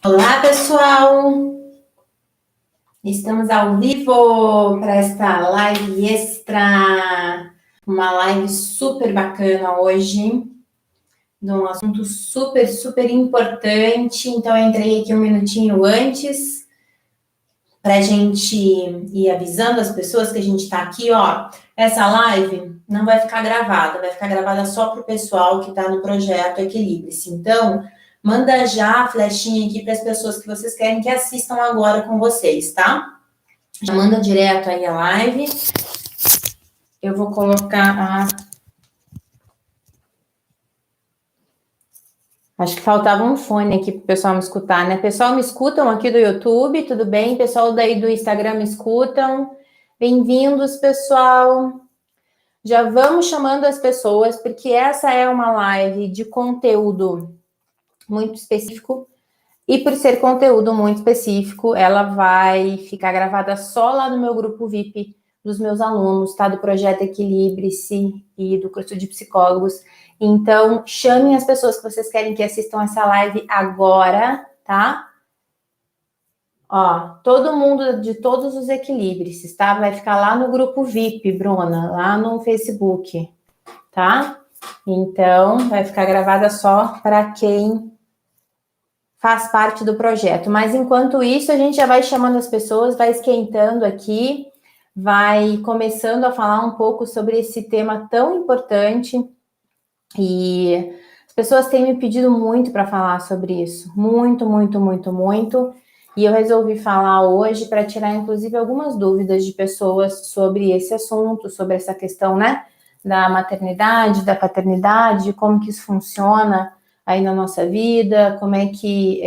Olá, pessoal! Estamos ao vivo para esta live extra, uma live super bacana hoje, de um assunto super, super importante. Então, eu entrei aqui um minutinho antes para a gente ir avisando as pessoas que a gente está aqui, ó. Essa live não vai ficar gravada só para o pessoal que está no projeto Equilibre-se. Então, manda já a flechinha aqui para as pessoas que vocês querem que assistam agora com vocês, tá? Já manda direto aí a live. Eu vou colocar Acho que faltava um fone aqui para o pessoal me escutar, né? Pessoal, me escutam aqui do YouTube, tudo bem? Pessoal daí do Instagram me escutam? Bem-vindos, pessoal! Já vamos chamando as pessoas, porque essa é uma live de conteúdo muito específico. E por ser conteúdo muito específico, ela vai ficar gravada só lá no meu grupo VIP dos meus alunos, tá? Do Projeto Equilibre-se e do curso de psicólogos. Então, chamem as pessoas que vocês querem que assistam essa live agora, tá? Ó, todo mundo de todos os equilíbrios, tá? Vai ficar lá no grupo VIP, Bruna, lá no Facebook, tá? Então, vai ficar gravada só para quem faz parte do projeto. Mas enquanto isso, a gente já vai chamando as pessoas, vai esquentando aqui, vai começando a falar um pouco sobre esse tema tão importante. E as pessoas têm me pedido muito para falar sobre isso. Muito, muito, muito, muito. E eu resolvi falar hoje para tirar, inclusive, algumas dúvidas de pessoas sobre esse assunto, sobre essa questão, né, da maternidade, da paternidade, como que isso funciona aí na nossa vida, como é que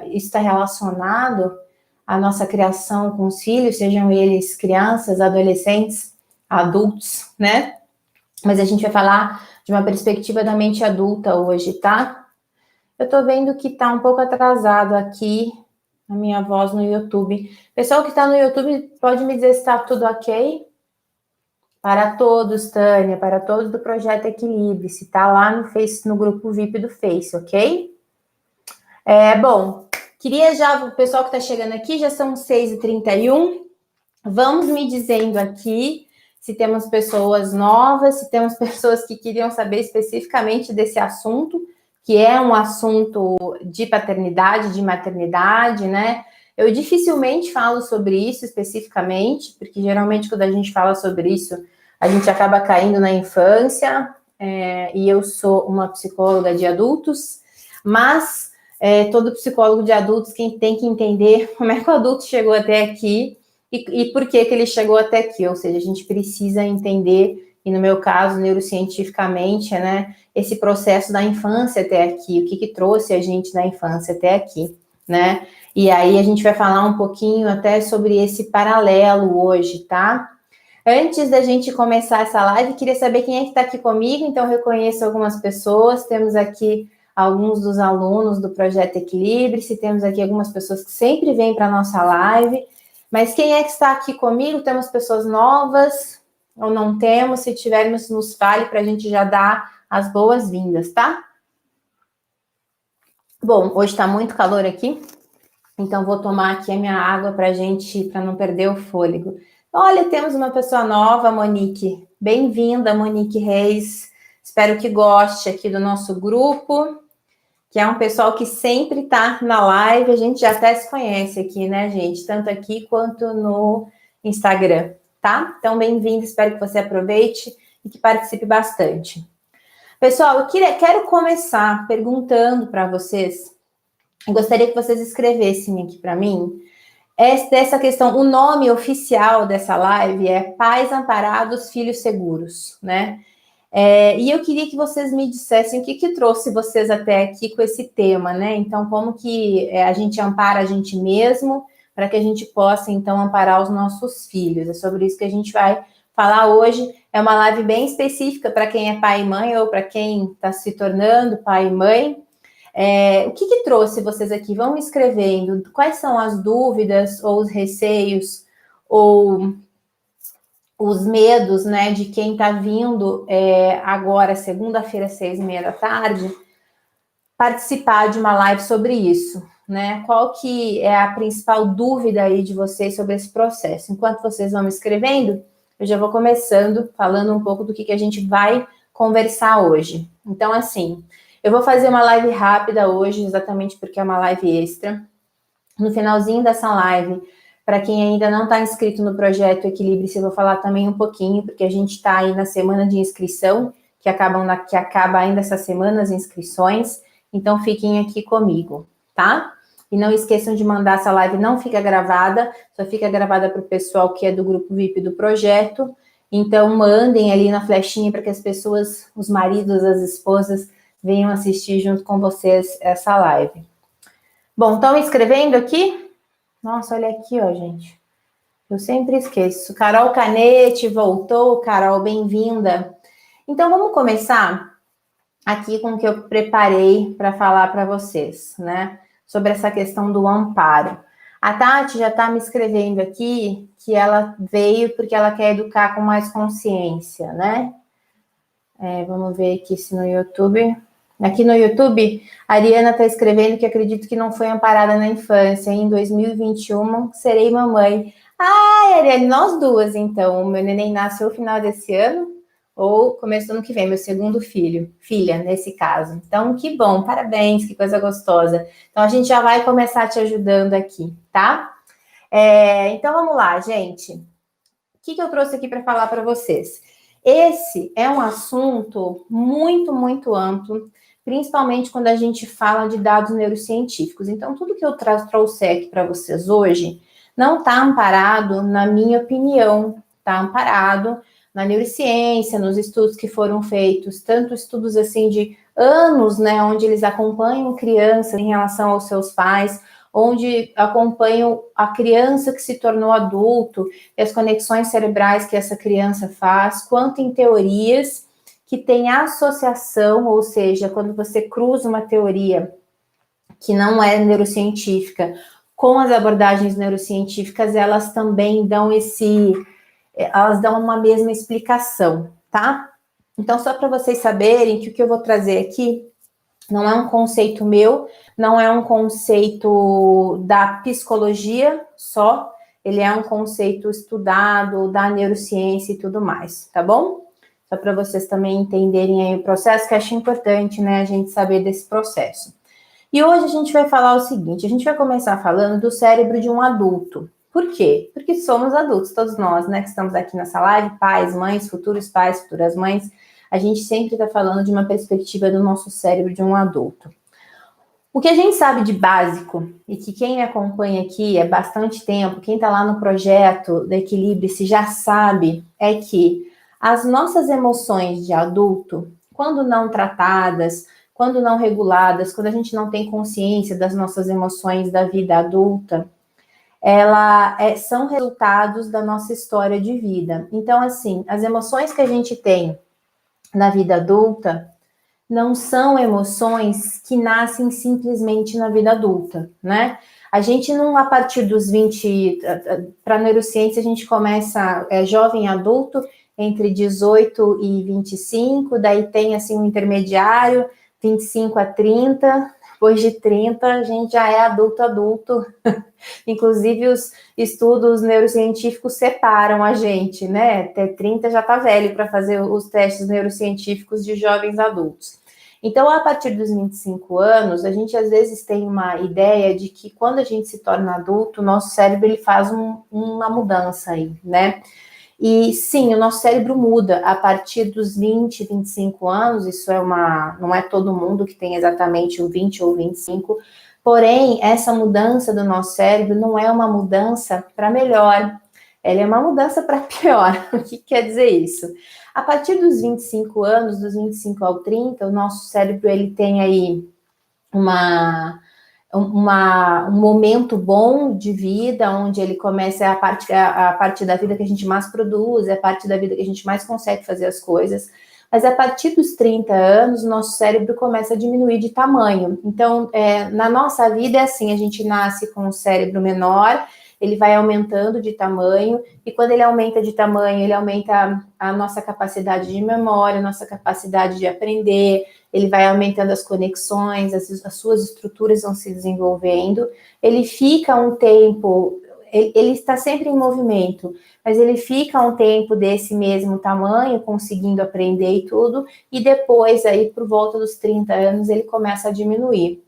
isso está relacionado à nossa criação com os filhos, sejam eles crianças, adolescentes, adultos, né? Mas a gente vai falar de uma perspectiva da mente adulta hoje, tá? Eu tô vendo que tá um pouco atrasado aqui a minha voz no YouTube. Pessoal que tá no YouTube, pode me dizer se tá tudo ok? Para todos, Tânia, para todos do Projeto Equilibre, se tá lá no Face, no grupo VIP do Face, ok? Bom, queria já, o pessoal que tá chegando aqui, já são 6h31, vamos me dizendo aqui se temos pessoas novas, se temos pessoas que queriam saber especificamente desse assunto, que é um assunto de paternidade, de maternidade, né? Eu dificilmente falo sobre isso especificamente, porque geralmente quando a gente fala sobre isso, a gente acaba caindo na infância, e eu sou uma psicóloga de adultos, mas todo psicólogo de adultos quem tem que entender como é que o adulto chegou até aqui e por que ele chegou até aqui, ou seja, a gente precisa entender, e no meu caso, neurocientificamente, né, esse processo da infância até aqui, o que trouxe a gente da infância até aqui, né? E aí a gente vai falar um pouquinho até sobre esse paralelo hoje, tá? Antes da gente começar essa live, queria saber quem é que está aqui comigo, então eu reconheço algumas pessoas, temos aqui alguns dos alunos do Projeto Equilibre-se, temos aqui algumas pessoas que sempre vêm para a nossa live, mas quem é que está aqui comigo? Temos pessoas novas ou não temos? Se tivermos, nos fale para a gente já dar as boas-vindas, tá? Bom, hoje está muito calor aqui, então vou tomar aqui a minha água para não perder o fôlego. Olha, temos uma pessoa nova, Monique. Bem-vinda, Monique Reis. Espero que goste aqui do nosso grupo, que é um pessoal que sempre está na live. A gente já até se conhece aqui, né, gente? Tanto aqui quanto no Instagram, tá? Então, bem-vindo. Espero que você aproveite e que participe bastante. Pessoal, eu quero começar perguntando para vocês. Eu gostaria que vocês escrevessem aqui para mim dessa questão. O nome oficial dessa live é Pais Amparados, Filhos Seguros, né? E eu queria que vocês me dissessem o que trouxe vocês até aqui com esse tema, né? Então, como que a gente ampara a gente mesmo para que a gente possa, então, amparar os nossos filhos. É sobre isso que a gente vai falar hoje. É uma live bem específica para quem é pai e mãe ou para quem está se tornando pai e mãe. O que trouxe vocês aqui? Vão me escrevendo quais são as dúvidas ou os receios ou os medos, né, de quem está vindo agora, segunda-feira, 6h30 da tarde, participar de uma live sobre isso. né? Qual que é a principal dúvida aí de vocês sobre esse processo? Enquanto vocês vão me escrevendo, eu já vou começando falando um pouco do que a gente vai conversar hoje. Então, assim, eu vou fazer uma live rápida hoje, exatamente porque é uma live extra. No finalzinho dessa live, para quem ainda não está inscrito no projeto Equilibre-se, eu vou falar também um pouquinho, porque a gente está aí na semana de inscrição, que acaba ainda essa semana as inscrições. Então, fiquem aqui comigo, tá? E não esqueçam de mandar essa live, não fica gravada, só fica gravada para o pessoal que é do grupo VIP do projeto. Então, mandem ali na flechinha para que as pessoas, os maridos, as esposas, venham assistir junto com vocês essa live. Bom, estão me escrevendo aqui? Nossa, olha aqui, ó, gente. Eu sempre esqueço. Carol Canete voltou. Carol, bem-vinda. Então, vamos começar aqui com o que eu preparei para falar para vocês, né? Sobre essa questão do amparo. A Tati já está me escrevendo aqui que ela veio porque ela quer educar com mais consciência, né? Vamos ver aqui se no YouTube... Aqui no YouTube, a Ariana está escrevendo que acredito que não foi amparada na infância. Em 2021, serei mamãe. Ah, Ariane, nós duas, então. O meu neném nasce no final desse ano ou começo do ano que vem, meu segundo filha, nesse caso. Então, que bom, parabéns, que coisa gostosa. Então, a gente já vai começar te ajudando aqui, tá? Então, vamos lá, gente. O que eu trouxe aqui para falar para vocês? Esse é um assunto muito, muito amplo, principalmente quando a gente fala de dados neurocientíficos. Então, tudo que eu trouxe aqui para vocês hoje não está amparado na minha opinião, está amparado na neurociência, nos estudos que foram feitos, tanto estudos assim de anos, né, onde eles acompanham crianças em relação aos seus pais, onde acompanham a criança que se tornou adulto e as conexões cerebrais que essa criança faz, quanto em teorias que tem associação, ou seja, quando você cruza uma teoria que não é neurocientífica com as abordagens neurocientíficas, elas também dão elas dão uma mesma explicação, tá? Então, só para vocês saberem que o que eu vou trazer aqui não é um conceito meu, não é um conceito da psicologia só, ele é um conceito estudado da neurociência e tudo mais, tá bom? Só para vocês também entenderem aí o processo, que acho importante, né, a gente saber desse processo. E hoje a gente vai falar o seguinte, a gente vai começar falando do cérebro de um adulto. Por quê? Porque somos adultos, todos nós, né, que estamos aqui nessa live, pais, mães, futuras mães, a gente sempre está falando de uma perspectiva do nosso cérebro de um adulto. O que a gente sabe de básico, e que quem me acompanha aqui há bastante tempo, quem está lá no projeto da Equilibre-se já sabe, é que as nossas emoções de adulto, quando não tratadas, quando não reguladas, quando a gente não tem consciência das nossas emoções da vida adulta, são resultados da nossa história de vida. Então, assim, as emoções que a gente tem na vida adulta não são emoções que nascem simplesmente na vida adulta, né? A gente não, a partir dos 20, para a neurociência, a gente começa jovem adulto, entre 18 e 25, daí tem assim um intermediário, 25 a 30, depois de 30 a gente já é adulto. Inclusive os estudos neurocientíficos separam a gente, né? Até 30 já tá velho para fazer os testes neurocientíficos de jovens adultos. Então, a partir dos 25 anos, a gente às vezes tem uma ideia de que quando a gente se torna adulto, o nosso cérebro ele faz uma mudança aí, né? E sim, o nosso cérebro muda a partir dos 20, 25 anos, isso não é todo mundo que tem exatamente o 20 ou 25, porém, essa mudança do nosso cérebro não é uma mudança para melhor, ela é uma mudança para pior. O que quer dizer isso? A partir dos 25 anos, dos 25 ao 30, o nosso cérebro ele tem aí um momento bom de vida, onde ele começa a parte da vida que a gente mais produz, é a parte da vida que a gente mais consegue fazer as coisas, mas a partir dos 30 anos, o nosso cérebro começa a diminuir de tamanho. Então, na nossa vida é assim, a gente nasce com um cérebro menor, ele vai aumentando de tamanho, e quando ele aumenta de tamanho, ele aumenta a nossa capacidade de memória, a nossa capacidade de aprender, ele vai aumentando as conexões, as suas estruturas vão se desenvolvendo, ele fica um tempo, ele está sempre em movimento, mas ele fica um tempo desse mesmo tamanho, conseguindo aprender e tudo, e depois, aí, por volta dos 30 anos, ele começa a diminuir.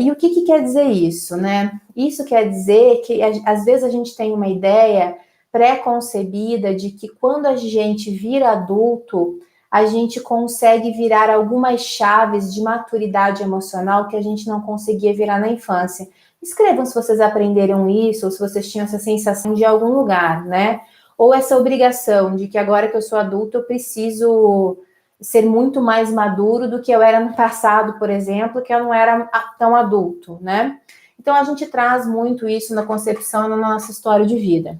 E o que quer dizer isso, né? Isso quer dizer que, às vezes, a gente tem uma ideia pré-concebida de que quando a gente vira adulto, a gente consegue virar algumas chaves de maturidade emocional que a gente não conseguia virar na infância. Escrevam se vocês aprenderam isso, ou se vocês tinham essa sensação de algum lugar, né? Ou essa obrigação de que agora que eu sou adulto, eu preciso ser muito mais maduro do que eu era no passado, por exemplo, que eu não era tão adulto, né? Então, a gente traz muito isso na concepção na nossa história de vida.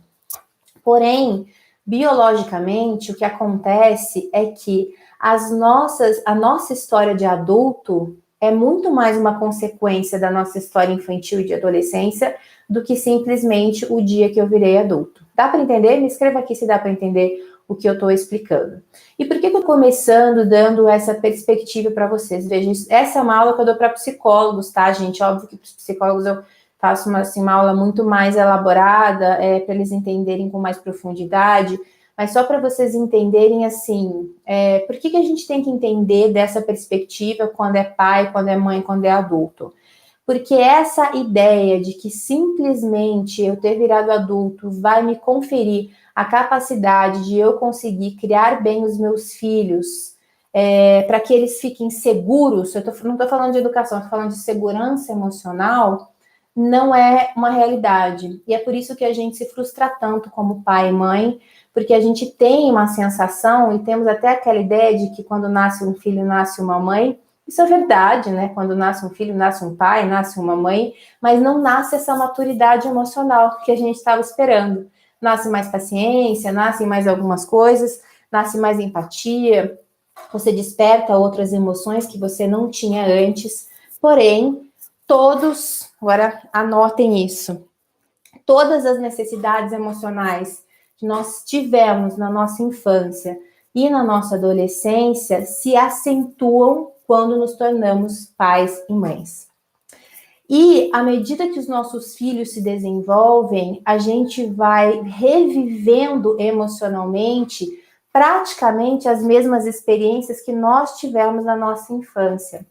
Porém, biologicamente, o que acontece é que a nossa história de adulto é muito mais uma consequência da nossa história infantil e de adolescência do que simplesmente o dia que eu virei adulto. Dá para entender? Me escreva aqui se dá para entender o que eu estou explicando. E por que eu estou começando dando essa perspectiva para vocês? Vejam, essa é uma aula que eu dou para psicólogos, tá, gente? Óbvio que para os psicólogos eu faço uma aula muito mais elaborada, para eles entenderem com mais profundidade, mas só para vocês entenderem, assim, por que a gente tem que entender dessa perspectiva quando é pai, quando é mãe, quando é adulto? Porque essa ideia de que simplesmente eu ter virado adulto vai me conferir a capacidade de eu conseguir criar bem os meus filhos, para que eles fiquem seguros, não estou falando de educação, estou falando de segurança emocional, não é uma realidade. E é por isso que a gente se frustra tanto como pai e mãe, porque a gente tem uma sensação, e temos até aquela ideia de que quando nasce um filho, nasce uma mãe. Isso é verdade, né? Quando nasce um filho, nasce um pai, nasce uma mãe, mas não nasce essa maturidade emocional que a gente estava esperando. Nasce mais paciência, nascem mais algumas coisas, nasce mais empatia, você desperta outras emoções que você não tinha antes, porém, todos, agora anotem isso, todas as necessidades emocionais que nós tivemos na nossa infância e na nossa adolescência se acentuam quando nos tornamos pais e mães. E à medida que os nossos filhos se desenvolvem, a gente vai revivendo emocionalmente praticamente as mesmas experiências que nós tivemos na nossa infância.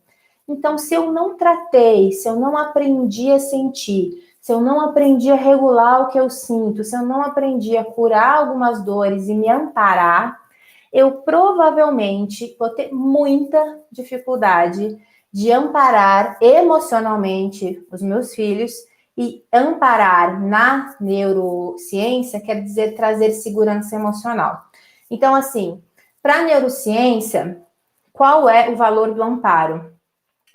Então, se eu não tratei, se eu não aprendi a sentir, se eu não aprendi a regular o que eu sinto, se eu não aprendi a curar algumas dores e me amparar, eu provavelmente vou ter muita dificuldade de amparar emocionalmente os meus filhos, e amparar na neurociência quer dizer trazer segurança emocional. Então, assim, para a neurociência, qual é o valor do amparo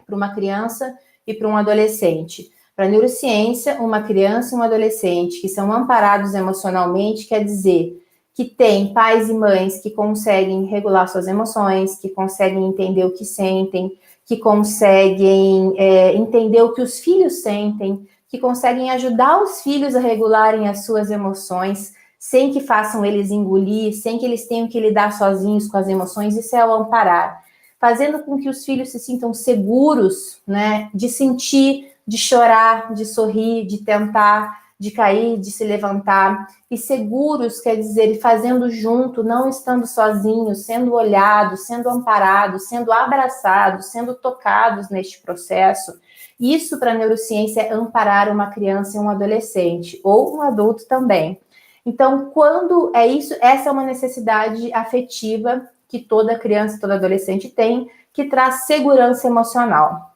para uma criança e para um adolescente? Para a neurociência, uma criança e um adolescente que são amparados emocionalmente quer dizer que tem pais e mães que conseguem regular suas emoções, que conseguem entender o que sentem, que conseguem entender o que os filhos sentem, que conseguem ajudar os filhos a regularem as suas emoções, sem que façam eles engolir, sem que eles tenham que lidar sozinhos com as emoções. Isso é o amparar. Fazendo com que os filhos se sintam seguros, né, de sentir, de chorar, de sorrir, de tentar, de cair, de se levantar. E seguros quer dizer fazendo junto, não estando sozinhos, sendo olhados, sendo amparados, sendo abraçados, sendo tocados neste processo. Isso, para a neurociência, é amparar uma criança e um adolescente, ou um adulto também. Então, quando é isso, essa é uma necessidade afetiva que toda criança, todo adolescente tem, que traz segurança emocional.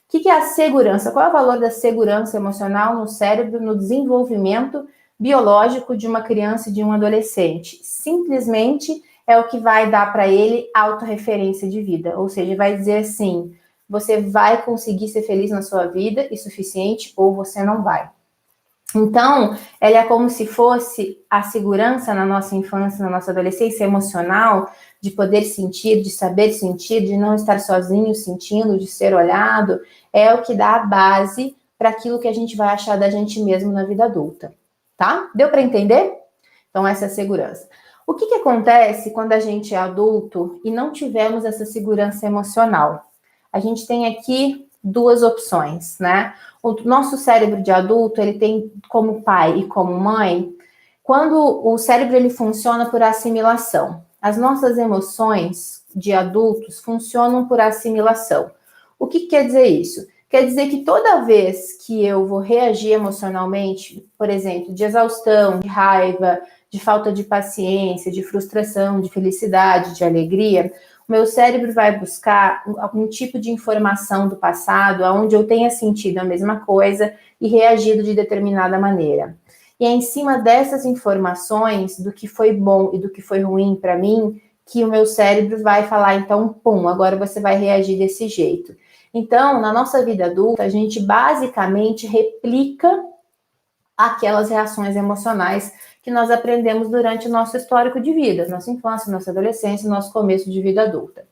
O que é a segurança? Qual é o valor da segurança emocional no cérebro, no desenvolvimento biológico de uma criança e de um adolescente? Simplesmente é o que vai dar para ele autorreferência de vida, ou seja, vai dizer assim, você vai conseguir ser feliz na sua vida e suficiente, ou você não vai. Então, ela é como se fosse a segurança na nossa infância, na nossa adolescência emocional, de poder sentir, de saber sentir, de não estar sozinho sentindo, de ser olhado, é o que dá a base para aquilo que a gente vai achar da gente mesmo na vida adulta, tá? Deu para entender? Então, essa é a segurança. O que acontece quando a gente é adulto e não tivemos essa segurança emocional? a gente tem aqui duas opções, né? O nosso cérebro de adulto, ele tem como pai e como mãe, quando o cérebro ele funciona por assimilação. As nossas emoções de adultos funcionam por assimilação. O que quer dizer isso? Quer dizer que toda vez que eu vou reagir emocionalmente, por exemplo, de exaustão, de raiva, de falta de paciência, de frustração, de felicidade, de alegria, o meu cérebro vai buscar algum tipo de informação do passado, onde eu tenha sentido a mesma coisa e reagido de determinada maneira. E é em cima dessas informações, do que foi bom e do que foi ruim para mim, que o meu cérebro vai falar, então, pum, agora você vai reagir desse jeito. Então, na nossa vida adulta, a gente basicamente replica aquelas reações emocionais que nós aprendemos durante o nosso histórico de vida, nossa infância, nossa adolescência, nosso começo de vida adulta.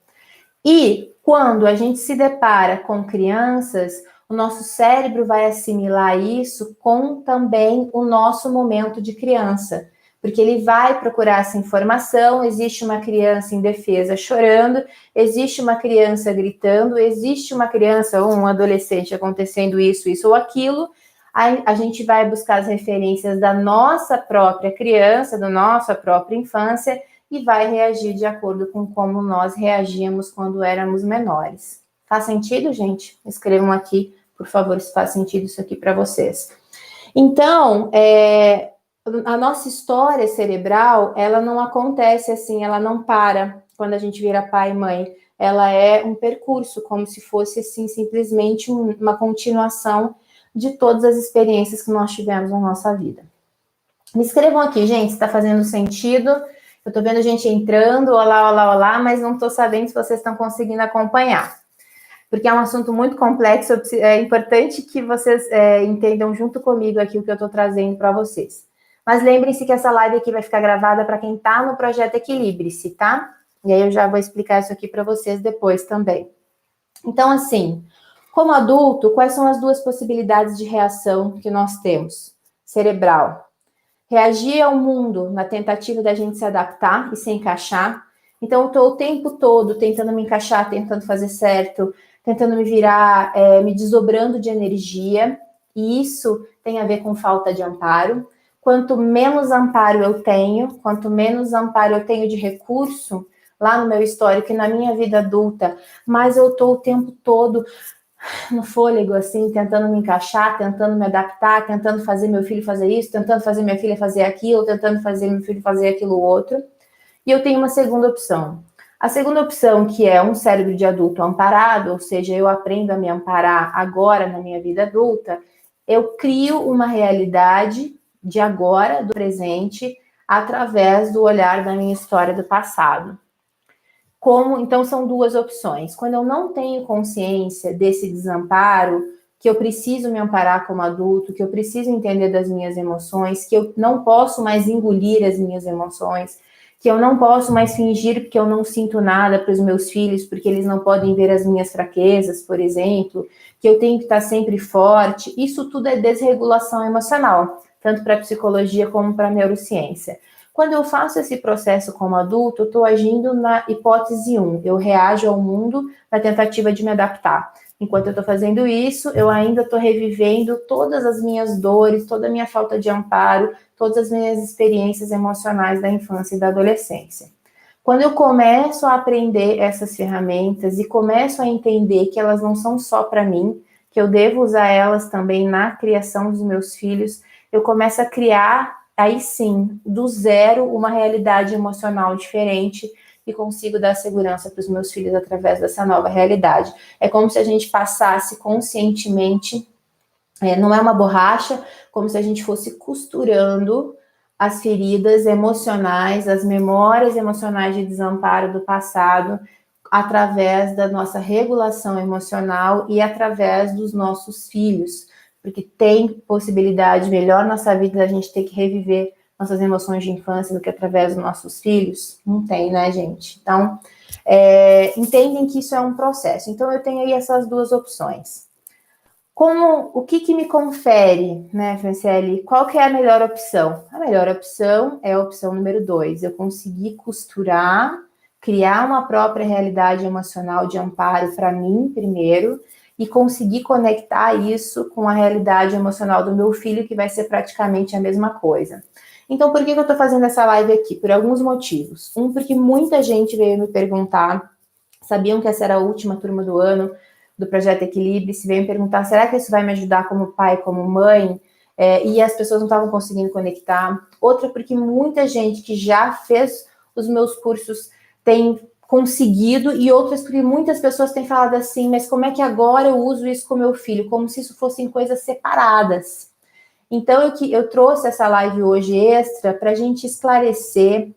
E quando a gente se depara com crianças, o nosso cérebro vai assimilar isso com também o nosso momento de criança, porque ele vai procurar essa informação. Existe uma criança indefesa chorando, existe uma criança gritando, existe uma criança ou um adolescente acontecendo isso ou aquilo. A gente vai buscar as referências da nossa própria criança, da nossa própria infância, e vai reagir de acordo com como nós reagíamos quando éramos menores. Faz sentido, gente? Escrevam aqui, por favor, se faz sentido isso aqui para vocês. Então, a nossa história cerebral, ela não acontece assim, ela não para quando a gente vira pai e mãe. Ela é um percurso, como se fosse assim, simplesmente uma continuação de todas as experiências que nós tivemos na nossa vida. Me escrevam aqui, gente, se está fazendo sentido. Eu estou vendo gente entrando, olá, olá, olá, mas não estou sabendo se vocês estão conseguindo acompanhar. Porque é um assunto muito complexo, é importante que vocês entendam junto comigo aqui o que eu estou trazendo para vocês. Mas lembrem-se que essa live aqui vai ficar gravada para quem está no projeto Equilibre-se, tá? E aí eu já vou explicar isso aqui para vocês depois também. Então, assim, como adulto, quais são as duas possibilidades de reação que nós temos? Cerebral. Reagir ao mundo na tentativa da gente se adaptar e se encaixar. Então, eu estou o tempo todo tentando me encaixar, tentando fazer certo, tentando me virar, me desdobrando de energia. E isso tem a ver com falta de amparo. Quanto menos amparo eu tenho, quanto menos amparo eu tenho de recurso, lá no meu histórico e na minha vida adulta, mais eu estou o tempo todo no fôlego, assim, tentando me encaixar, tentando me adaptar, tentando fazer meu filho fazer isso, tentando fazer minha filha fazer aquilo, tentando fazer meu filho fazer aquilo outro. E eu tenho uma segunda opção. A segunda opção, que é um cérebro de adulto amparado, ou seja, eu aprendo a me amparar agora na minha vida adulta, eu crio uma realidade de agora, do presente, através do olhar da minha história do passado. Então, são duas opções. Quando eu não tenho consciência desse desamparo, que eu preciso me amparar como adulto, que eu preciso entender das minhas emoções, que eu não posso mais engolir as minhas emoções, que eu não posso mais fingir que eu não sinto nada para os meus filhos, porque eles não podem ver as minhas fraquezas, por exemplo, que eu tenho que estar sempre forte. Isso tudo é desregulação emocional, tanto para a psicologia como para a neurociência. Quando eu faço esse processo como adulto, eu estou agindo na hipótese 1. Eu reajo ao mundo na tentativa de me adaptar. Enquanto eu estou fazendo isso, eu ainda estou revivendo todas as minhas dores, toda a minha falta de amparo, todas as minhas experiências emocionais da infância e da adolescência. Quando eu começo a aprender essas ferramentas e começo a entender que elas não são só para mim, que eu devo usar elas também na criação dos meus filhos, eu começo a criar, aí sim, do zero, uma realidade emocional diferente e consigo dar segurança para os meus filhos através dessa nova realidade. É como se a gente passasse conscientemente, não é uma borracha, como se a gente fosse costurando as feridas emocionais, as memórias emocionais de desamparo do passado, através da nossa regulação emocional e através dos nossos filhos, porque tem possibilidade melhor nossa vida da gente ter que reviver nossas emoções de infância do que através dos nossos filhos? Não tem, né, gente? Então, entendem que isso é um processo. Então, eu tenho aí essas duas opções. O que me confere, né, Franciele? Qual que é a melhor opção? A melhor opção é a opção número 2. Eu conseguir costurar, criar uma própria realidade emocional de amparo para mim primeiro, e conseguir conectar isso com a realidade emocional do meu filho, que vai ser praticamente a mesma coisa. Então, por que eu estou fazendo essa live aqui? Por alguns motivos. Um, porque muita gente veio me perguntar, sabiam que essa era a última turma do ano do Projeto Equilíbrio, se veio me perguntar, será que isso vai me ajudar como pai, como mãe? E as pessoas não estavam conseguindo conectar. Outra, porque muita gente que já fez os meus cursos tem conseguido, e outras porque muitas pessoas têm falado assim, mas como é que agora eu uso isso com meu filho? Como se isso fossem coisas separadas. Então, eu trouxe essa live hoje extra para a gente esclarecer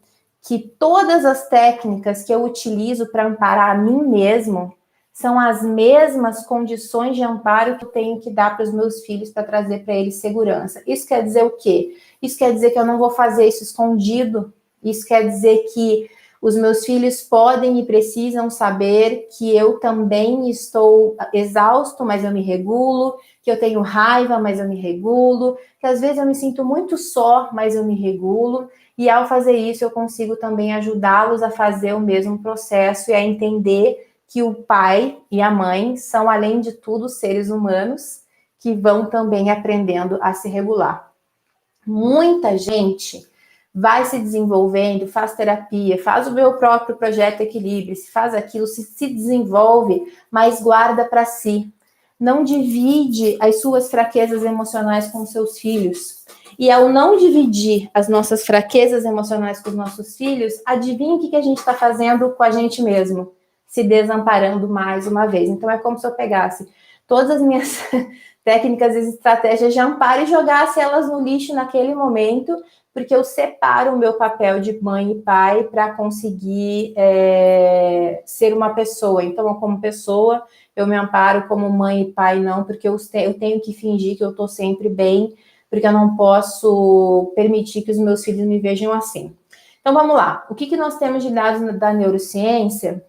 que todas as técnicas que eu utilizo para amparar a mim mesmo são as mesmas condições de amparo que eu tenho que dar para os meus filhos para trazer para eles segurança. Isso quer dizer o quê? Isso quer dizer que eu não vou fazer isso escondido. Isso quer dizer que os meus filhos podem e precisam saber que eu também estou exausto, mas eu me regulo, que eu tenho raiva, mas eu me regulo, que às vezes eu me sinto muito só, mas eu me regulo, e ao fazer isso eu consigo também ajudá-los a fazer o mesmo processo e a entender que o pai e a mãe são, além de tudo, seres humanos que vão também aprendendo a se regular. Muita gente vai se desenvolvendo, faz terapia, faz o meu próprio projeto Equilíbrio, se faz aquilo, se desenvolve, mas guarda para si. Não divide as suas fraquezas emocionais com os seus filhos. E ao não dividir as nossas fraquezas emocionais com os nossos filhos, adivinha o que a gente está fazendo com a gente mesmo? Se desamparando mais uma vez. Então é como se eu pegasse todas as minhas técnicas e estratégias de amparo e jogasse elas no lixo naquele momento, porque eu separo o meu papel de mãe e pai para conseguir ser uma pessoa. Então, como pessoa, eu me amparo, como mãe e pai não, porque eu tenho que fingir que eu estou sempre bem, porque eu não posso permitir que os meus filhos me vejam assim. Então, vamos lá. O que nós temos de dados da neurociência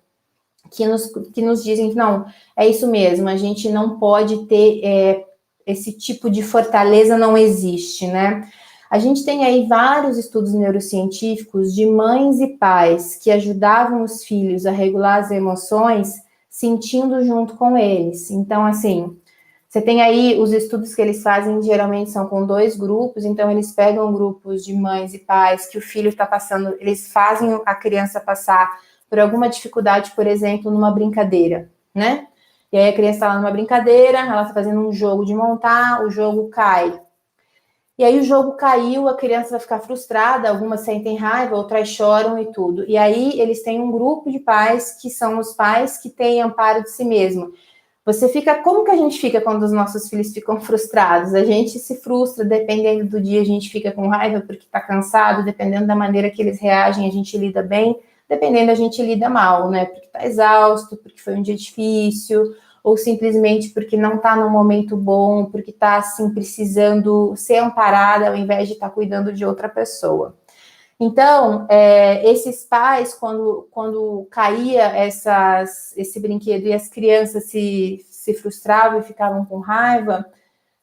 que nos dizem que não, é isso mesmo, a gente não pode ter esse tipo de fortaleza, não existe, né? A gente tem aí vários estudos neurocientíficos de mães e pais que ajudavam os filhos a regular as emoções sentindo junto com eles. Então, assim, você tem aí os estudos que eles fazem, geralmente são com 2 grupos, então eles pegam grupos de mães e pais que o filho está passando, eles fazem a criança passar por alguma dificuldade, por exemplo, numa brincadeira, né? E aí a criança está lá numa brincadeira, ela está fazendo um jogo de montar, o jogo cai. E aí o jogo caiu, a criança vai ficar frustrada, algumas sentem raiva, outras choram e tudo. E aí eles têm um grupo de pais que são os pais que têm amparo de si mesmo. Você fica, como que a gente fica quando os nossos filhos ficam frustrados? A gente se frustra, dependendo do dia a gente fica com raiva porque está cansado, dependendo da maneira que eles reagem, a gente lida bem, dependendo a gente lida mal, né? Porque está exausto, porque foi um dia difícil, ou simplesmente porque não está num momento bom, porque está assim precisando ser amparada ao invés de estar cuidando de outra pessoa. Então, esses pais, quando caía esse brinquedo e as crianças se frustravam e ficavam com raiva,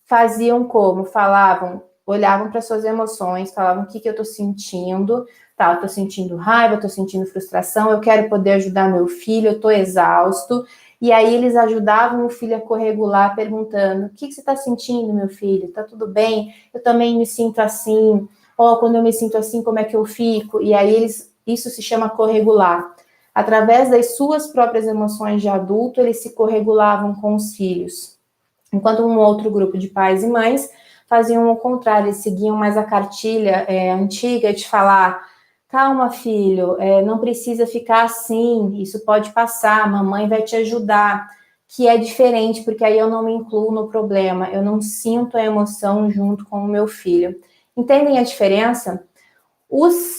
faziam como? Falavam, olhavam para suas emoções, falavam o que eu estou sentindo, tá, eu estou sentindo raiva, estou sentindo frustração, eu quero poder ajudar meu filho, eu estou exausto. E aí eles ajudavam o filho a corregular, perguntando, o que você está sentindo, meu filho? Tá tudo bem? Eu também me sinto assim. Quando eu me sinto assim, como é que eu fico? E aí isso se chama corregular. Através das suas próprias emoções de adulto, eles se corregulavam com os filhos. Enquanto um outro grupo de pais e mães faziam o contrário, eles seguiam mais a cartilha antiga de falar, calma, filho, não precisa ficar assim, isso pode passar, a mamãe vai te ajudar, que é diferente, porque aí eu não me incluo no problema, eu não sinto a emoção junto com o meu filho. Entendem a diferença?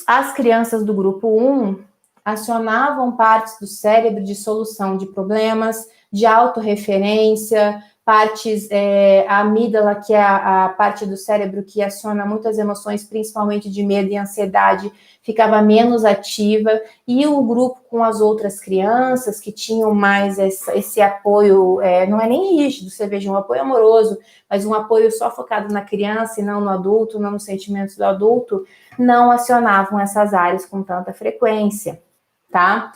As crianças do grupo 1 acionavam partes do cérebro de solução de problemas, de autorreferência, partes, a amígdala, que é a parte do cérebro que aciona muitas emoções, principalmente de medo e ansiedade, ficava menos ativa, e o grupo com as outras crianças que tinham mais esse apoio, não é nem rígido, você veja, um apoio amoroso, mas um apoio só focado na criança e não no adulto, não nos sentimentos do adulto, não acionavam essas áreas com tanta frequência. tá?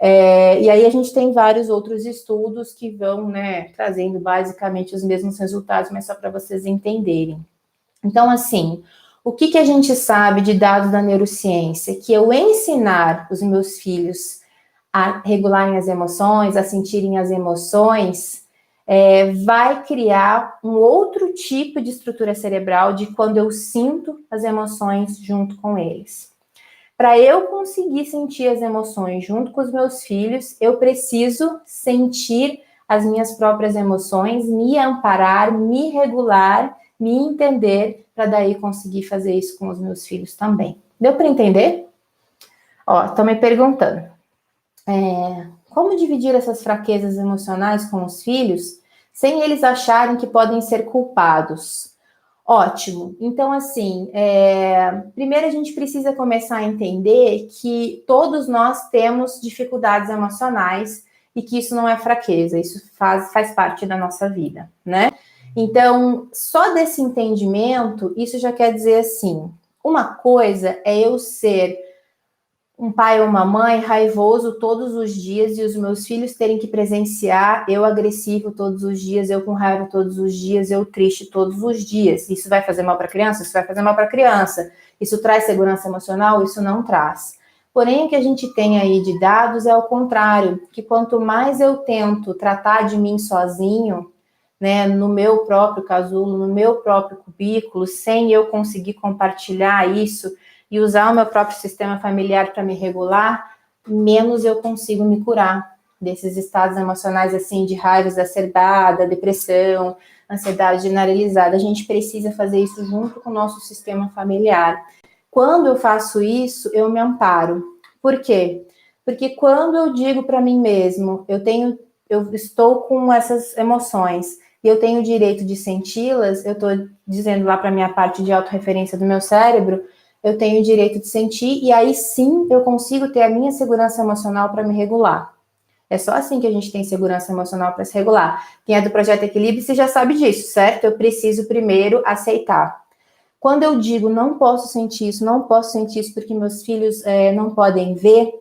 E aí a gente tem vários outros estudos que vão, né, trazendo basicamente os mesmos resultados, mas só para vocês entenderem. Então, assim, o que a gente sabe de dados da neurociência? Que eu ensinar os meus filhos a regularem as emoções, a sentirem as emoções, vai criar um outro tipo de estrutura cerebral de quando eu sinto as emoções junto com eles. Para eu conseguir sentir as emoções junto com os meus filhos, eu preciso sentir as minhas próprias emoções, me amparar, me regular, me entender, para daí conseguir fazer isso com os meus filhos também. Deu para entender? Ó, estão me perguntando. Como dividir essas fraquezas emocionais com os filhos sem eles acharem que podem ser culpados? Ótimo. Então, assim, primeiro a gente precisa começar a entender que todos nós temos dificuldades emocionais e que isso não é fraqueza, isso faz parte da nossa vida, né? Então, só desse entendimento, isso já quer dizer assim, uma coisa é eu ser um pai ou uma mãe raivoso todos os dias e os meus filhos terem que presenciar eu agressivo todos os dias, eu com raiva todos os dias, eu triste todos os dias. Isso vai fazer mal para a criança? Isso vai fazer mal para a criança. Isso traz segurança emocional? Isso não traz. Porém, o que a gente tem aí de dados é o contrário, que quanto mais eu tento tratar de mim sozinho, né, no meu próprio casulo, no meu próprio cubículo, sem eu conseguir compartilhar isso e usar o meu próprio sistema familiar para me regular, menos eu consigo me curar desses estados emocionais, assim, de raiva exacerbada, depressão, ansiedade generalizada. A gente precisa fazer isso junto com o nosso sistema familiar. Quando eu faço isso, eu me amparo. Por quê? Porque quando eu digo para mim mesmo, eu estou com essas emoções e eu tenho o direito de senti-las, eu estou dizendo lá para a minha parte de autorreferência do meu cérebro, eu tenho o direito de sentir, e aí sim eu consigo ter a minha segurança emocional para me regular. É só assim que a gente tem segurança emocional para se regular. Quem é do Projeto Equilíbrio, você já sabe disso, certo? Eu preciso primeiro aceitar. Quando eu digo não posso sentir isso porque meus filhos não podem ver,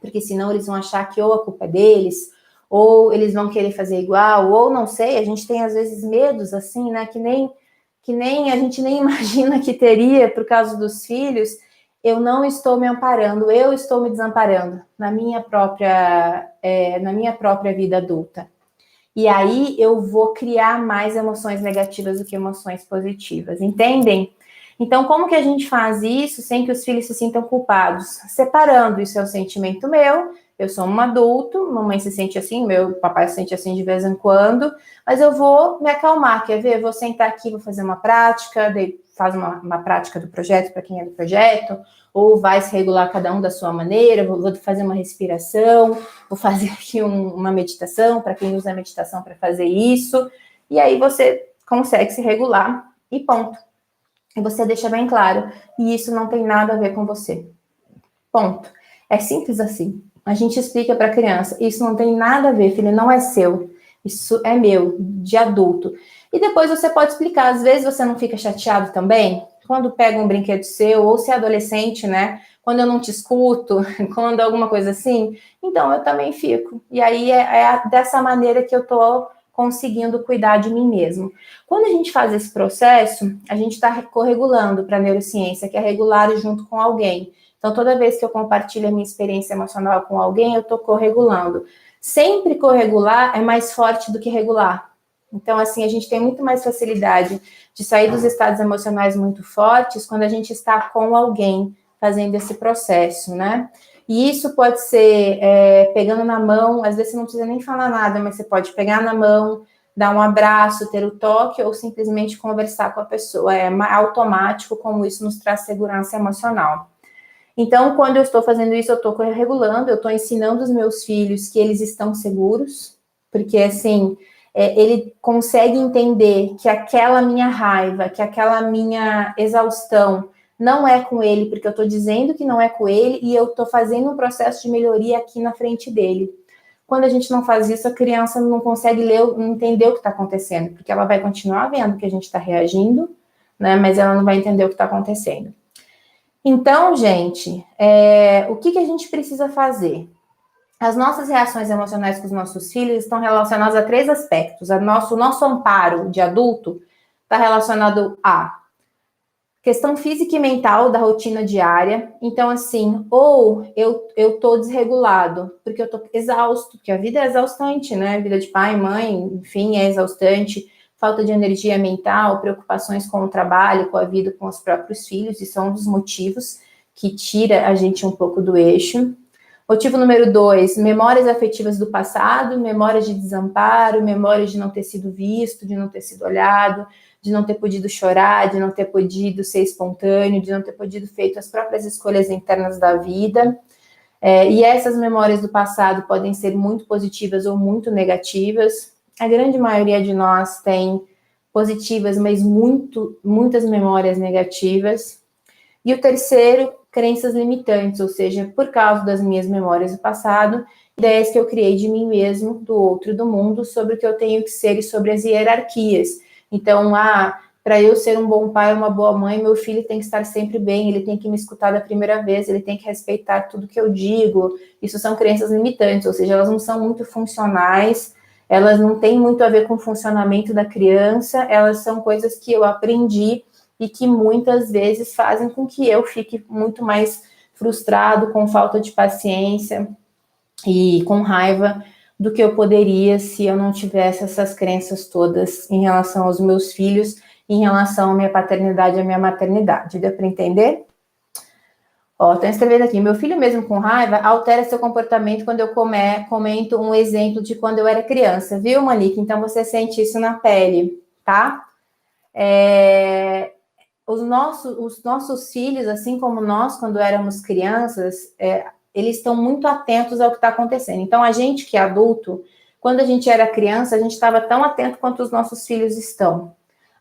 porque senão eles vão achar que ou a culpa é deles, ou eles vão querer fazer igual, ou não sei, a gente tem às vezes medos assim, né, que nem a gente nem imagina que teria por causa dos filhos. Eu não estou me amparando, eu estou me desamparando na minha própria vida adulta. E aí eu vou criar mais emoções negativas do que emoções positivas, entendem? Então, como que a gente faz isso sem que os filhos se sintam culpados? Separando, isso é o sentimento meu, eu sou um adulto, mamãe se sente assim, meu papai se sente assim de vez em quando, mas eu vou me acalmar, quer ver? Vou sentar aqui, vou fazer uma prática, faz uma prática do projeto para quem é do projeto, ou vai se regular cada um da sua maneira, vou fazer uma respiração, vou fazer aqui uma meditação, para quem usa a meditação para fazer isso, e aí você consegue se regular e ponto. E você deixa bem claro, e isso não tem nada a ver com você. Ponto. É simples assim. A gente explica para a criança, isso não tem nada a ver, filho, não é seu. Isso é meu, de adulto. E depois você pode explicar, às vezes você não fica chateado também, quando pega um brinquedo seu, ou se é adolescente, né? Quando eu não te escuto, quando alguma coisa assim, então eu também fico. E aí é dessa maneira que eu tô conseguindo cuidar de mim mesmo. Quando a gente faz esse processo, a gente está corregulando para a neurociência, que é regular junto com alguém. Então, toda vez que eu compartilho a minha experiência emocional com alguém, eu estou corregulando. Sempre corregular é mais forte do que regular. Então, assim, a gente tem muito mais facilidade de sair dos estados emocionais muito fortes quando a gente está com alguém fazendo esse processo, né? E isso pode ser pegando na mão, às vezes você não precisa nem falar nada, mas você pode pegar na mão, dar um abraço, ter o toque ou simplesmente conversar com a pessoa. É automático como isso nos traz segurança emocional. Então, quando eu estou fazendo isso, eu estou regulando, eu estou ensinando os meus filhos que eles estão seguros, porque, assim, ele consegue entender que aquela minha raiva, que aquela minha exaustão não é com ele, porque eu estou dizendo que não é com ele e eu estou fazendo um processo de melhoria aqui na frente dele. Quando a gente não faz isso, a criança não consegue entender o que está acontecendo, porque ela vai continuar vendo que a gente está reagindo, né, mas ela não vai entender o que está acontecendo. Então, gente, o que a gente precisa fazer? As nossas reações emocionais com os nossos filhos estão relacionadas a 3 aspectos. O nosso amparo de adulto está relacionado a questão física e mental da rotina diária. Então, assim, ou eu tô desregulado, porque eu tô exausto, porque a vida é exaustante, né? A vida de pai, mãe, enfim, é exaustante. Falta de energia mental, preocupações com o trabalho, com a vida, com os próprios filhos, e são um dos motivos que tira a gente um pouco do eixo. Motivo número 2, memórias afetivas do passado, memórias de desamparo, memórias de não ter sido visto, de não ter sido olhado, de não ter podido chorar, de não ter podido ser espontâneo, de não ter podido feito as próprias escolhas internas da vida. E essas memórias do passado podem ser muito positivas ou muito negativas. A grande maioria de nós tem positivas, mas muitas memórias negativas. E o terceiro, crenças limitantes, ou seja, por causa das minhas memórias do passado, ideias que eu criei de mim mesmo, do outro e do mundo, sobre o que eu tenho que ser e sobre as hierarquias. Então, para eu ser um bom pai, uma boa mãe, meu filho tem que estar sempre bem, ele tem que me escutar da primeira vez, ele tem que respeitar tudo que eu digo. Isso são crenças limitantes, ou seja, elas não são muito funcionais, elas não têm muito a ver com o funcionamento da criança, elas são coisas que eu aprendi e que muitas vezes fazem com que eu fique muito mais frustrado, com falta de paciência e com raiva do que eu poderia se eu não tivesse essas crenças todas em relação aos meus filhos, em relação à minha paternidade e à minha maternidade. Deu para entender? Ó, tô escrevendo aqui, meu filho mesmo com raiva altera seu comportamento quando eu comento um exemplo de quando eu era criança, viu, Monique? Então você sente isso na pele, tá? Os nossos filhos, assim como nós, quando éramos crianças, eles estão muito atentos ao que está acontecendo. Então, a gente que é adulto, quando a gente era criança, a gente estava tão atento quanto os nossos filhos estão.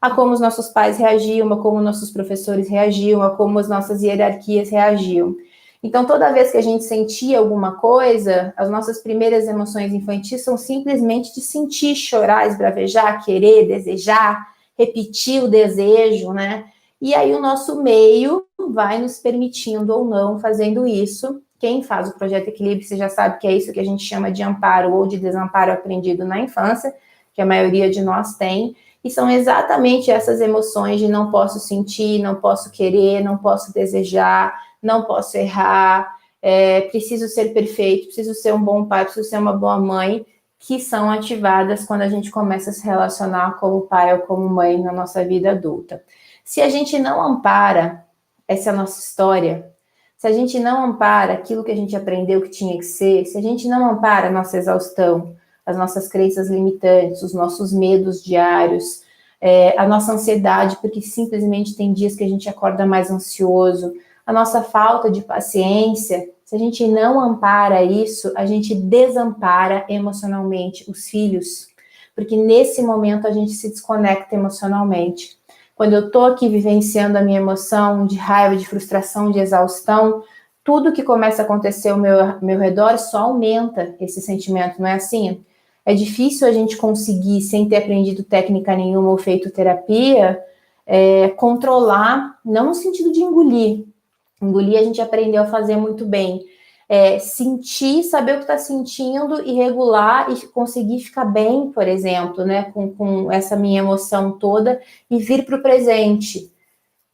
A como os nossos pais reagiam, a como nossos professores reagiam, a como as nossas hierarquias reagiam. Então, toda vez que a gente sentia alguma coisa, as nossas primeiras emoções infantis são simplesmente de sentir, chorar, esbravejar, querer, desejar, repetir o desejo, né? E aí o nosso meio vai nos permitindo ou não fazendo isso. Quem faz o Projeto Equilíbrio, você já sabe que é isso que a gente chama de amparo ou de desamparo aprendido na infância, que a maioria de nós tem, e são exatamente essas emoções de não posso sentir, não posso querer, não posso desejar, não posso errar, preciso ser perfeito, preciso ser um bom pai, preciso ser uma boa mãe, que são ativadas quando a gente começa a se relacionar como pai ou como mãe na nossa vida adulta. Se a gente não ampara essa nossa história, se a gente não ampara aquilo que a gente aprendeu que tinha que ser, se a gente não ampara a nossa exaustão, as nossas crenças limitantes, os nossos medos diários, a nossa ansiedade, porque simplesmente tem dias que a gente acorda mais ansioso, a nossa falta de paciência, se a gente não ampara isso, a gente desampara emocionalmente os filhos, porque nesse momento a gente se desconecta emocionalmente. Quando eu estou aqui vivenciando a minha emoção de raiva, de frustração, de exaustão, tudo que começa a acontecer ao meu redor só aumenta esse sentimento, não é assim? É difícil a gente conseguir, sem ter aprendido técnica nenhuma ou feito terapia, controlar, não no sentido de engolir. Engolir a gente aprendeu a fazer muito bem. Sentir, saber o que está sentindo e regular e conseguir ficar bem, por exemplo, né, com essa minha emoção toda e vir para o presente,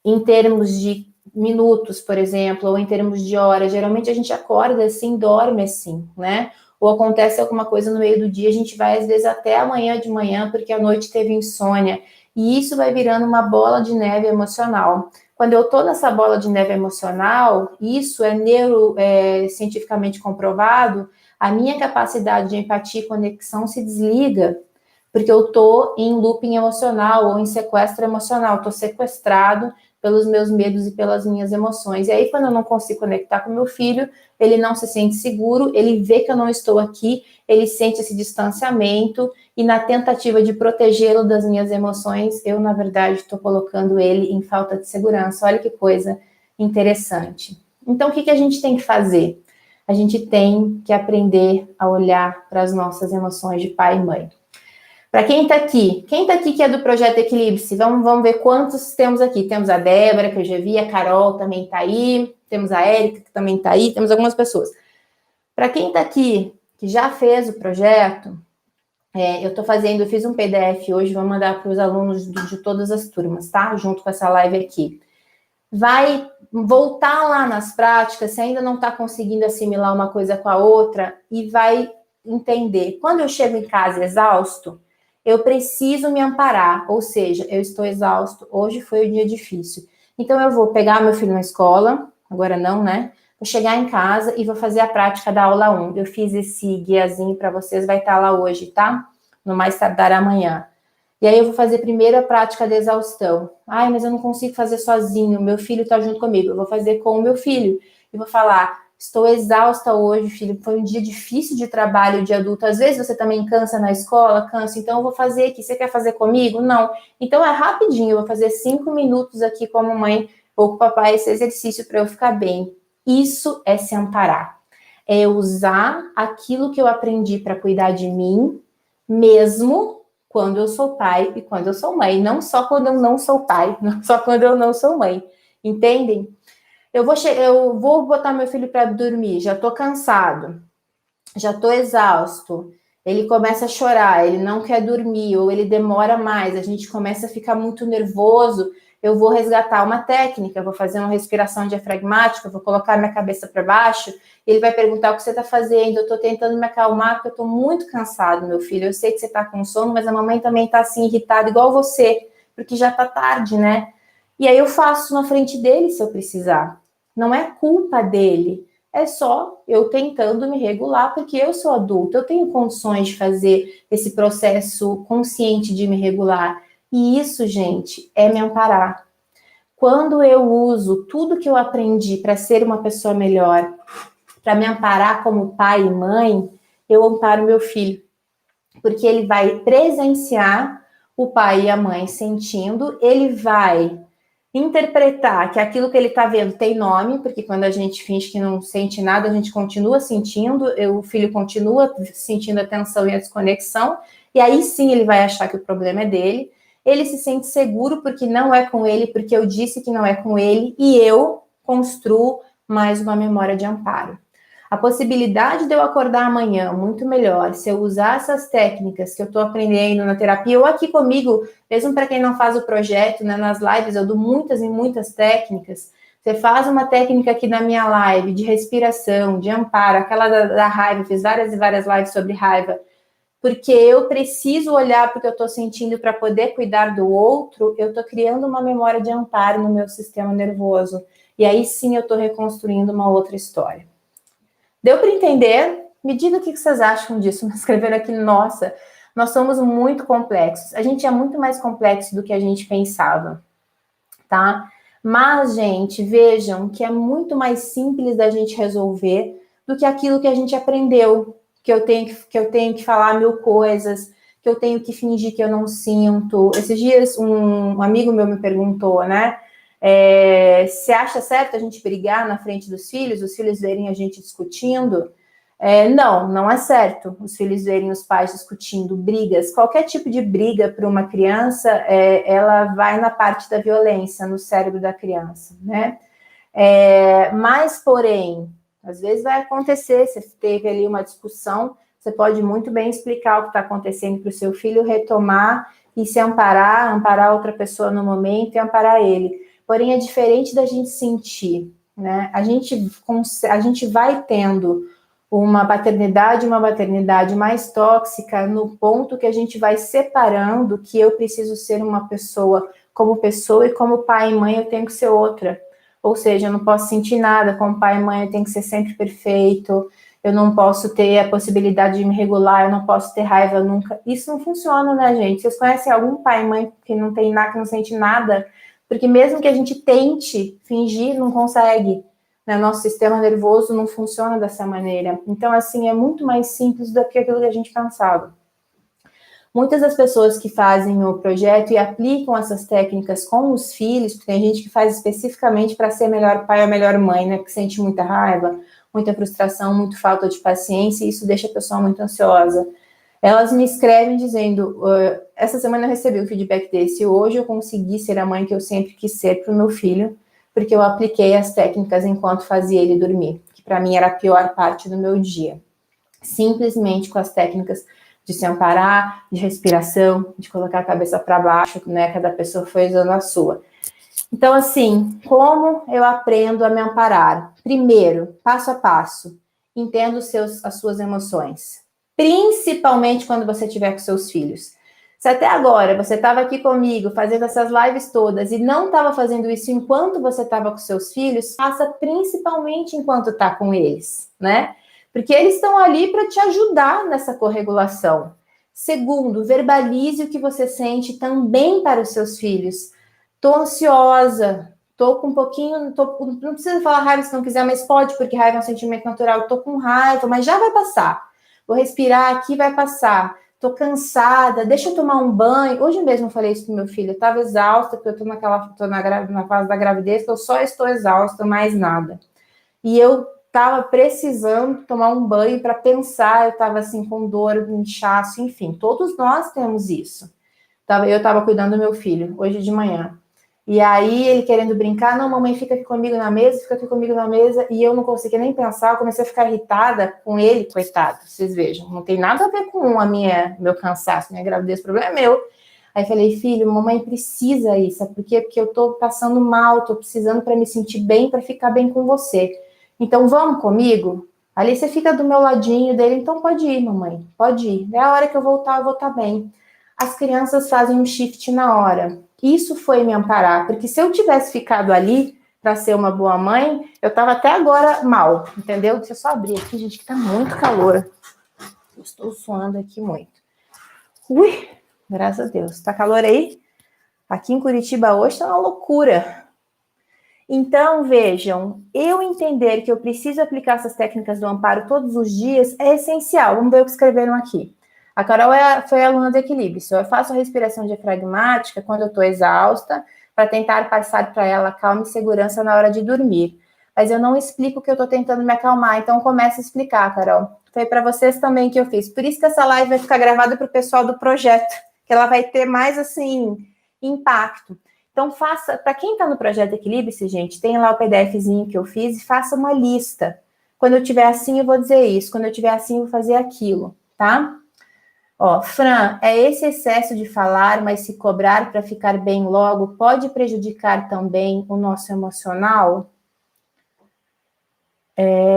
em termos de minutos, por exemplo, ou em termos de horas. Geralmente a gente acorda assim, dorme assim, né? Ou acontece alguma coisa no meio do dia, a gente vai às vezes até amanhã de manhã porque a noite teve insônia. E isso vai virando uma bola de neve emocional. Quando eu estou nessa bola de neve emocional, isso é cientificamente comprovado, a minha capacidade de empatia e conexão se desliga, porque eu estou em looping emocional ou em sequestro emocional, estou sequestrado pelos meus medos e pelas minhas emoções. E aí, quando eu não consigo conectar com meu filho, ele não se sente seguro, ele vê que eu não estou aqui, ele sente esse distanciamento, e na tentativa de protegê-lo das minhas emoções, eu, na verdade, estou colocando ele em falta de segurança. Olha que coisa interessante. Então, o que a gente tem que fazer? A gente tem que aprender a olhar para as nossas emoções de pai e mãe. Para quem tá aqui que é do Projeto Equilibre-se? Vamos ver quantos temos aqui. Temos a Débora, que eu já vi, a Carol também tá aí, temos a Érica, que também tá aí, temos algumas pessoas. Para quem tá aqui, que já fez o projeto, eu fiz um PDF hoje, vou mandar para os alunos de todas as turmas, tá? Junto com essa live aqui. Vai voltar lá nas práticas, se ainda não está conseguindo assimilar uma coisa com a outra, e vai entender. Quando eu chego em casa exausto, eu preciso me amparar, ou seja, eu estou exausto, hoje foi um dia difícil. Então eu vou pegar meu filho na escola, agora não, né? Vou chegar em casa e vou fazer a prática da aula 1. Eu fiz esse guiazinho para vocês, vai estar lá hoje, tá? No mais tardar amanhã. E aí eu vou fazer primeiro a prática da exaustão. Ai, mas eu não consigo fazer sozinho, meu filho está junto comigo. Eu vou fazer com o meu filho. E vou falar, estou exausta hoje, filho, foi um dia difícil de trabalho de adulto. Às vezes você também cansa na escola, cansa, então eu vou fazer aqui. Você quer fazer comigo? Não. Então é rapidinho, eu vou fazer 5 minutos aqui com a mamãe ou com o papai esse exercício para eu ficar bem. Isso é se amparar. É usar aquilo que eu aprendi para cuidar de mim, mesmo quando eu sou pai e quando eu sou mãe. Não só quando eu não sou pai, não só quando eu não sou mãe. Entendem? Eu vou botar meu filho para dormir, já estou cansado, já estou exausto. Ele começa a chorar, ele não quer dormir, ou ele demora mais, a gente começa a ficar muito nervoso. Eu vou resgatar uma técnica, eu vou fazer uma respiração diafragmática, vou colocar minha cabeça para baixo, ele vai perguntar o que você está fazendo, eu estou tentando me acalmar, porque eu estou muito cansado, meu filho, eu sei que você está com sono, mas a mamãe também está assim, irritada, igual você, porque já está tarde, né? E aí eu faço na frente dele, se eu precisar. Não é culpa dele, é só eu tentando me regular, porque eu sou adulto, eu tenho condições de fazer esse processo consciente de me regular. E isso, gente, é me amparar. Quando eu uso tudo que eu aprendi para ser uma pessoa melhor, para me amparar como pai e mãe, eu amparo meu filho. Porque ele vai presenciar o pai e a mãe sentindo, ele vai interpretar que aquilo que ele está vendo tem nome, porque quando a gente finge que não sente nada, a gente continua sentindo, o filho continua sentindo a tensão e a desconexão, e aí sim ele vai achar que o problema é dele. Ele se sente seguro porque não é com ele, porque eu disse que não é com ele, e eu construo mais uma memória de amparo. A possibilidade de eu acordar amanhã muito melhor, se eu usar essas técnicas que eu estou aprendendo na terapia, ou aqui comigo, mesmo para quem não faz o projeto, né, nas lives eu dou muitas e muitas técnicas. Você faz uma técnica aqui na minha live de respiração, de amparo, aquela da raiva, eu fiz várias e várias lives sobre raiva, porque eu preciso olhar para o que eu estou sentindo para poder cuidar do outro, eu estou criando uma memória de amparo no meu sistema nervoso. E aí sim eu estou reconstruindo uma outra história. Deu para entender? Me diga o que vocês acham disso. Me escreveram aqui, nossa, nós somos muito complexos. A gente é muito mais complexo do que a gente pensava, tá? Mas, gente, vejam que é muito mais simples da gente resolver do que aquilo que a gente aprendeu, que eu tenho que falar 1000 coisas, que eu tenho que fingir que eu não sinto. Esses dias, um amigo meu me perguntou, né? Você acha certo a gente brigar na frente dos filhos, os filhos verem a gente discutindo? Não é certo os filhos verem os pais discutindo brigas. Qualquer tipo de briga para uma criança, ela vai na parte da violência, no cérebro da criança, né? Mas, porém, às vezes vai acontecer, você teve ali uma discussão, você pode muito bem explicar o que está acontecendo para o seu filho, retomar e se amparar outra pessoa no momento e amparar ele. Porém, é diferente da gente sentir, né? A gente vai tendo uma paternidade e uma maternidade mais tóxica no ponto que a gente vai separando que eu preciso ser uma pessoa como pessoa e como pai e mãe eu tenho que ser outra. Ou seja, eu não posso sentir nada como pai e mãe, eu tenho que ser sempre perfeito, eu não posso ter a possibilidade de me regular, eu não posso ter raiva nunca. Isso não funciona, né, gente? Vocês conhecem algum pai e mãe que não tem nada, que não sente nada? Porque mesmo que a gente tente fingir, não consegue. Né? Nosso sistema nervoso não funciona dessa maneira. Então, assim, é muito mais simples do que aquilo que a gente pensava. Muitas das pessoas que fazem o projeto e aplicam essas técnicas com os filhos, porque tem gente que faz especificamente para ser melhor pai ou melhor mãe, né? Que sente muita raiva, muita frustração, muita falta de paciência, e isso deixa a pessoa muito ansiosa. Elas me escrevem dizendo, essa semana eu recebi um feedback desse, hoje eu consegui ser a mãe que eu sempre quis ser para o meu filho, porque eu apliquei as técnicas enquanto fazia ele dormir, que para mim era a pior parte do meu dia. Simplesmente com as técnicas de se amparar, de respiração, de colocar a cabeça para baixo, né? Cada pessoa foi usando a sua. Então, assim, como eu aprendo a me amparar? Primeiro, passo a passo, entendo as suas emoções. Principalmente quando você estiver com seus filhos. Se até agora você estava aqui comigo fazendo essas lives todas e não estava fazendo isso enquanto você estava com seus filhos, faça principalmente enquanto está com eles, né? Porque eles estão ali para te ajudar nessa corregulação. Segundo, verbalize o que você sente também para os seus filhos. Tô ansiosa, tô com um pouquinho, não precisa falar raiva se não quiser, mas pode, porque raiva é um sentimento natural. Tô com raiva, mas já vai passar. Vou respirar aqui, vai passar. Tô cansada, deixa eu tomar um banho. Hoje mesmo eu falei isso pro meu filho, eu tava exausta, porque eu tô na fase da gravidez, que eu só estou exausta, mais nada. E eu tava precisando tomar um banho para pensar, eu tava assim com dor, inchaço, enfim, todos nós temos isso. Eu tava cuidando do meu filho, hoje de manhã. E aí ele querendo brincar, não, mamãe, fica aqui comigo na mesa, fica aqui comigo na mesa, e eu não conseguia nem pensar, eu comecei a ficar irritada com ele, coitado, vocês vejam, não tem nada a ver com meu cansaço, minha gravidez, o problema é meu. Aí falei, filho, mamãe precisa isso, sabe por quê? Porque eu tô passando mal, tô precisando para me sentir bem, para ficar bem com você. Então vamos comigo? Ali você fica do meu ladinho dele, então pode ir, mamãe, pode ir. É a hora que eu voltar, eu vou estar bem. As crianças fazem um shift na hora. Isso foi me amparar, porque se eu tivesse ficado ali para ser uma boa mãe, eu estava até agora mal, entendeu? Deixa eu só abrir aqui, gente, que tá muito calor. Eu estou suando aqui muito. Ui, graças a Deus. Tá calor aí? Aqui em Curitiba hoje tá uma loucura. Então, vejam, eu entender que eu preciso aplicar essas técnicas do amparo todos os dias é essencial. Vamos ver o que escreveram aqui. A Carol foi aluna do equilíbrio. Eu faço a respiração diafragmática quando eu estou exausta, para tentar passar para ela calma e segurança na hora de dormir. Mas eu não explico que eu estou tentando me acalmar, então começa a explicar, Carol. Foi para vocês também que eu fiz. Por isso que essa live vai ficar gravada para o pessoal do projeto, que ela vai ter mais, assim, impacto. Então, faça, para quem está no Projeto Equilibre-se, gente, tem lá o PDFzinho que eu fiz e faça uma lista. Quando eu tiver assim, eu vou dizer isso. Quando eu tiver assim, eu vou fazer aquilo, tá? Ó, Fran, esse excesso de falar, mas se cobrar para ficar bem logo, pode prejudicar também o nosso emocional?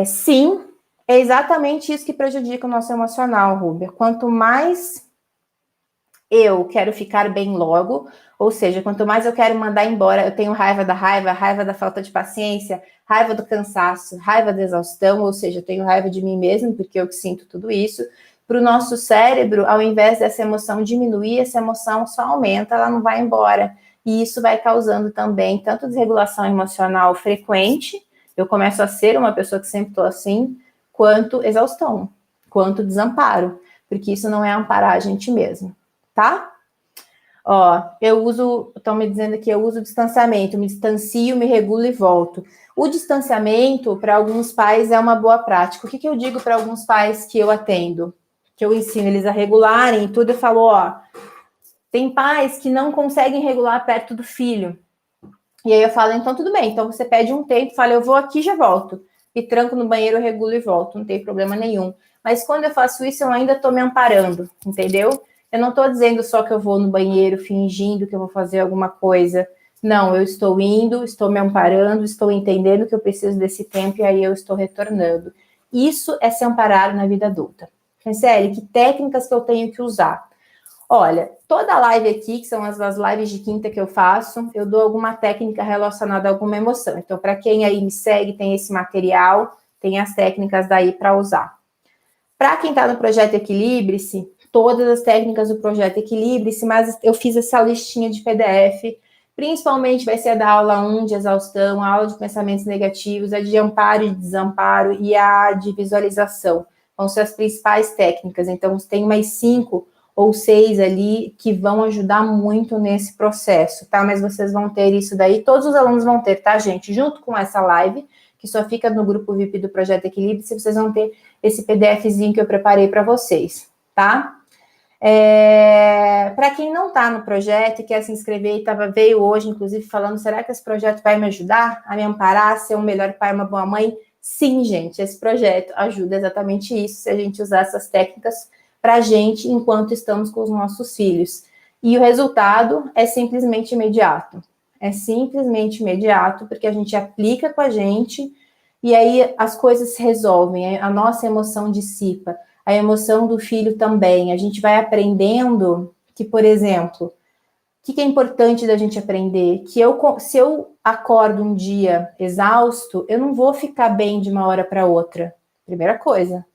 Sim, é exatamente isso que prejudica o nosso emocional, Rúbia. Quanto mais eu quero ficar bem logo, ou seja, quanto mais eu quero mandar embora, eu tenho raiva da falta de paciência, raiva do cansaço, raiva da exaustão, ou seja, eu tenho raiva de mim mesmo, porque eu que sinto tudo isso. Para o nosso cérebro, ao invés dessa emoção diminuir, essa emoção só aumenta, ela não vai embora. E isso vai causando também tanto desregulação emocional frequente, eu começo a ser uma pessoa que sempre estou assim, quanto exaustão, quanto desamparo, porque isso não é amparar a gente mesmo, tá? Ó, estão me dizendo aqui, eu uso distanciamento, me distancio, me regulo e volto. O distanciamento, para alguns pais, é uma boa prática. O que eu digo para alguns pais que eu atendo? Que eu ensino eles a regularem e tudo, eu falo, ó, tem pais que não conseguem regular perto do filho. E aí eu falo, então tudo bem, então você pede um tempo, fala, eu vou aqui e já volto. E tranco no banheiro, eu regulo e volto, não tem problema nenhum. Mas quando eu faço isso, eu ainda estou me amparando, entendeu? Eu não estou dizendo só que eu vou no banheiro fingindo que eu vou fazer alguma coisa. Não, eu estou indo, estou me amparando, estou entendendo que eu preciso desse tempo e aí eu estou retornando. Isso é se amparar na vida adulta. Franciele, que técnicas que eu tenho que usar? Olha, toda live aqui, que são as lives de quinta que eu faço, eu dou alguma técnica relacionada a alguma emoção. Então, para quem aí me segue, tem esse material, tem as técnicas daí para usar. Para quem está no Projeto Equilibre-se, todas as técnicas do Projeto Equilibre-se, mas eu fiz essa listinha de PDF, principalmente vai ser a da aula 1 de exaustão, a aula de pensamentos negativos, a de amparo e de desamparo e a de visualização. Vão ser as principais técnicas. Então, tem mais 5 ou 6 ali que vão ajudar muito nesse processo, tá? Mas vocês vão ter isso daí, todos os alunos vão ter, tá, gente? Junto com essa live, que só fica no grupo VIP do Projeto Equilíbrio, vocês vão ter esse PDFzinho que eu preparei para vocês, tá? Para quem não está no projeto e quer se inscrever, veio hoje, inclusive, falando, será que esse projeto vai me ajudar a me amparar, a ser um melhor pai, uma boa mãe? Sim, gente, esse projeto ajuda exatamente isso, se a gente usar essas técnicas para a gente, enquanto estamos com os nossos filhos. E o resultado é simplesmente imediato. É simplesmente imediato, porque a gente aplica com a gente, e aí as coisas se resolvem, a nossa emoção dissipa, a emoção do filho também. A gente vai aprendendo que, por exemplo, o que é importante da gente aprender? Que se eu acordo um dia exausto, eu não vou ficar bem de uma hora para outra. Primeira coisa,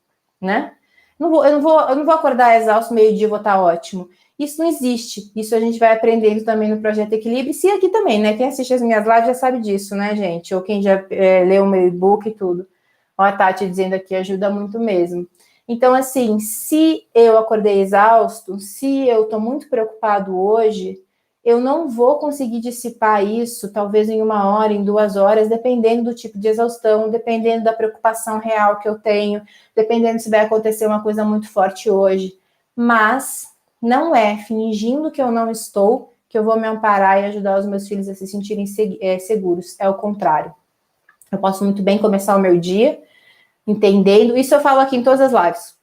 né? Eu não vou acordar exausto, meio-dia vou estar ótimo. Isso não existe. Isso a gente vai aprendendo também no Projeto Equilíbrio. E aqui também, né? Quem assiste as minhas lives já sabe disso, né, gente? Ou quem já leu o meu e-book e tudo. Ó, a Tati dizendo aqui, ajuda muito mesmo. Então, assim, se eu acordei exausto, se eu estou muito preocupado hoje, eu não vou conseguir dissipar isso, talvez em 1 hora, em 2 horas, dependendo do tipo de exaustão, dependendo da preocupação real que eu tenho, dependendo se vai acontecer uma coisa muito forte hoje. Mas não é fingindo que eu não estou que eu vou me amparar e ajudar os meus filhos a se sentirem seguros. É o contrário. Eu posso muito bem começar o meu dia entendendo. Isso eu falo aqui em todas as lives.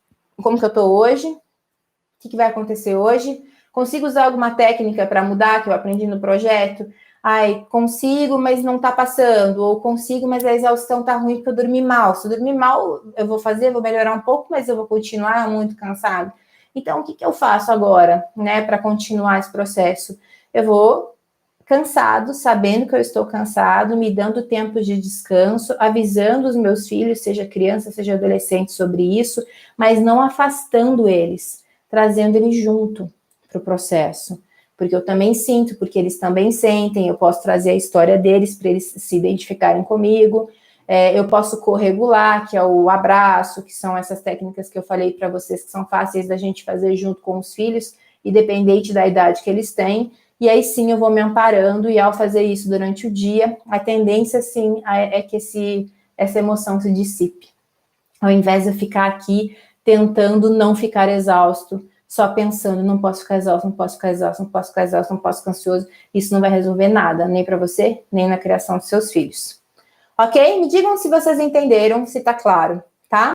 Como que eu tô hoje? O que vai acontecer hoje? Consigo usar alguma técnica para mudar que eu aprendi no projeto? Ai, consigo, mas não tá passando. Ou consigo, mas a exaustão tá ruim porque eu dormi mal. Se eu dormir mal, eu vou melhorar um pouco, mas eu vou continuar muito cansado. Então, o que eu faço agora, né, para continuar esse processo? Eu vou cansado, sabendo que eu estou cansado, me dando tempo de descanso, avisando os meus filhos, seja criança, seja adolescente, sobre isso, mas não afastando eles, trazendo eles junto para o processo. Porque eu também sinto, porque eles também sentem, eu posso trazer a história deles para eles se identificarem comigo, eu posso corregular, que é o abraço, que são essas técnicas que eu falei para vocês, que são fáceis da gente fazer junto com os filhos, independente da idade que eles têm. E aí sim eu vou me amparando, e ao fazer isso durante o dia, a tendência sim é que essa emoção se dissipe. Ao invés de eu ficar aqui tentando não ficar exausto, só pensando, não posso ficar exausto, não posso ficar exausto, não posso ficar exausto, não posso ficar ansioso, isso não vai resolver nada, nem para você, nem na criação dos seus filhos. Ok? Me digam se vocês entenderam, se tá claro.